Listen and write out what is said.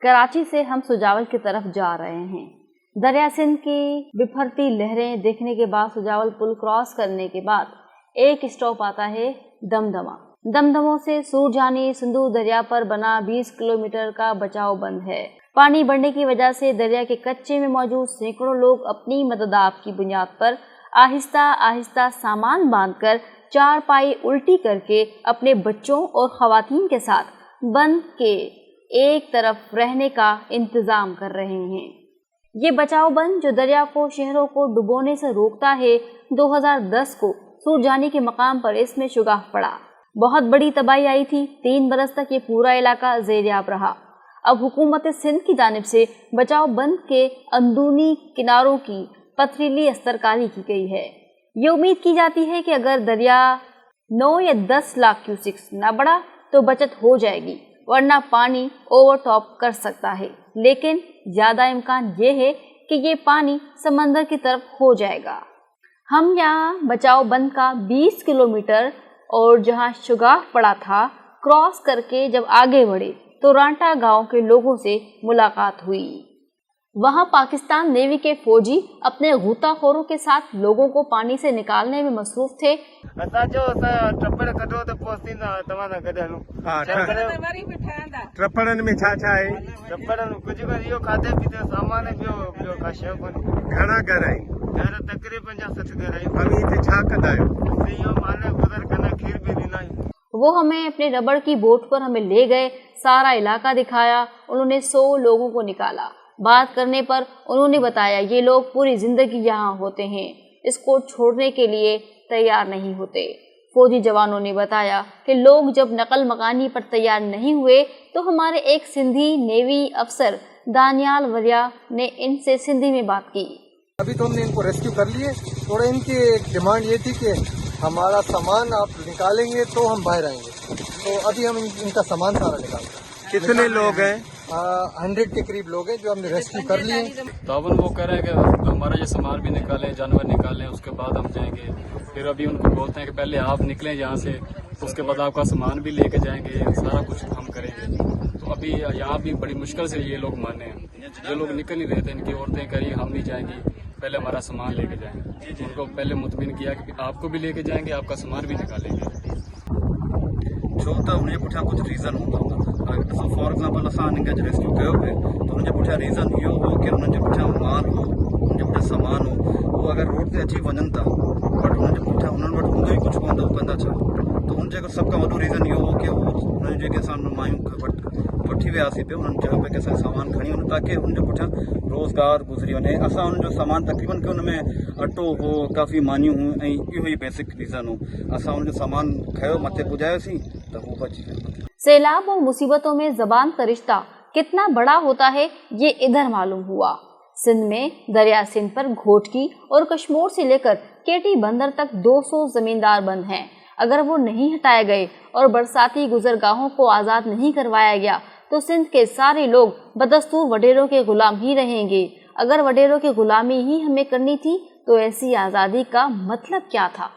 कराची से हम सुजावल की तरफ जा रहे हैं। दरिया सिंध की बिफरती लहरें देखने के बाद सुजावल पुल क्रॉस करने के बाद एक स्टॉप आता है दमदमा। दमदमों से सूरजानी सिंधु दरिया पर बना 20 किलोमीटर का बचाव बंद है। पानी बढ़ने की वजह से दरिया के कच्चे में मौजूद सैकड़ों लोग अपनी मददाब की बुनियाद पर आहिस्ता आहिस्ता सामान बांधकर चारपाई उल्टी करके अपने बच्चों और खवातीन के साथ बंद के एक तरफ रहने का इंतजाम कर रहे हैं। ये बचाव बंद जो दरिया को शहरों को डुबोने से रोकता है, 2010 को सूरजानी के मकाम पर इसमें शुगाह पड़ा। बहुत बड़ी तबाही आई थी। 3 बरस तक ये पूरा इलाका ज़ेर-ए-आब रहा। अब हुकूमत सिंध की जानिब से बचाव बंद के अंदरूनी किनारों की पथरीली अस्तरकारी की गई है। ये उम्मीद की जाती है कि अगर दरिया 9 या 10 लाख क्यूसिक्स न बढ़ा तो बचत हो जाएगी, वरना पानी ओवरटॉप कर सकता है। लेकिन ज़्यादा इम्कान ये है कि ये पानी समंदर की तरफ हो जाएगा। हम यहाँ बचाव बंद का 20 किलोमीटर और जहाँ शुगाह पड़ा था क्रॉस करके जब आगे बढ़े तो रांटा गांव के लोगों से मुलाकात हुई। वहां पाकिस्तान नेवी के फौजी अपने गोताखोरों के साथ लोगों को पानी से निकालने में मसरूफ थे। ट्रपड़न में छा है? घणा घर आई? घर तकरीबन 60 घर आई। हम इथे छा कंदा आहियो? इहो माने गुज़र कना खीर भी ॾींदा आहियूं। वो हमें अपने रबड़ की बोट पर हमें ले गए, सारा इलाका दिखाया। उन्होंने 100 लोगों को निकाला। बात करने पर उन्होंने बताया ये लोग पूरी जिंदगी यहाँ होते हैं, इसको छोड़ने के लिए तैयार नहीं होते। फौजी जवानों ने बताया कि लोग जब नकल मकानी पर तैयार नहीं हुए तो हमारे एक सिंधी नेवी अफसर दानियाल वरिया ने इनसे सिंधी में बात की। अभी तो हमने इनको रेस्क्यू कर लिए। थोड़ा इनकी एक डिमांड ये थी कि हमारा सामान आप निकालेंगे तो हम बाहर आएंगे। तो अभी हम इनका सामान सारा निकालते। कितने लोग हैं? 100 के करीब लोग हैं जो हमने रेस्क्यू कर लिए। तावन वो कह रहे हैं कि हमारा ये सामान भी निकालें, जानवर निकालें, उसके बाद हम जाएंगे। फिर अभी उनको बोलते हैं कि पहले आप निकलें यहाँ से, उसके बाद आपका सामान भी लेके जाएंगे, सारा कुछ हम करेंगे। तो अभी यहाँ भी बड़ी मुश्किल से ये लोग माने हैं। ये लोग निकल नहीं रहे थे। इनकी औरतें कह रही हम नहीं जाएंगी, पहले हमारा सामान लेके जाएंगे। उनको पहले मुतमिन किया कि आपको भी लेके जाएंगे, आपका सामान भी निकालेंगे। छो त उनजे पुठियां कुछ रीज़न हूंदा। ॾिसो फॉर एग्ज़ाम्पल असां हिनखे अॼु रेस्क्यू कयो पिए त हुनजे पुठियां रीज़न इहो हो कि हुनजे पुठियां माल हो, हुनजे पुठियां सामान हो। उहो अगरि रोड ते अची वञनि था बट हुनजे पुठियां उन्हनि वटि हूंदो ई कुझु कोन, त कंदा छा? त हुनजे सभ खां वॾो रीज़न इहो हो कि हुननि जेके असां मायूं वठी वियासीं पियो उन्हनि चयो पिया कि असां सामान खणी वञूं ताकी हुनजे पुठियां रोज़गार गुज़री वञे। असां हुनजो सामान तक़रीबन कि हुन में अटो हो, काफ़ी मानियूं हुयूं ऐं इहो ई बेसिक रीज़न हो। असां हुनजो सामान खयो, मथे पुॼायोसीं त उहो बची वियो। सैलाब और मुसीबतों में ज़बान का रिश्ता कितना बड़ा होता है ये इधर मालूम हुआ। सिंध में दरिया सिंध पर घोटकी और कश्मोर से लेकर केटी बंदर तक 200 जमींदार बंद हैं। अगर वो नहीं हटाए गए और बरसाती गुजरगाहों को आज़ाद नहीं करवाया गया तो सिंध के सारे लोग बदस्तूर वडेरों के गुलाम ही रहेंगे। अगर वडेरों की गुलामी ही हमें करनी थी तो ऐसी आज़ादी का मतलब क्या था?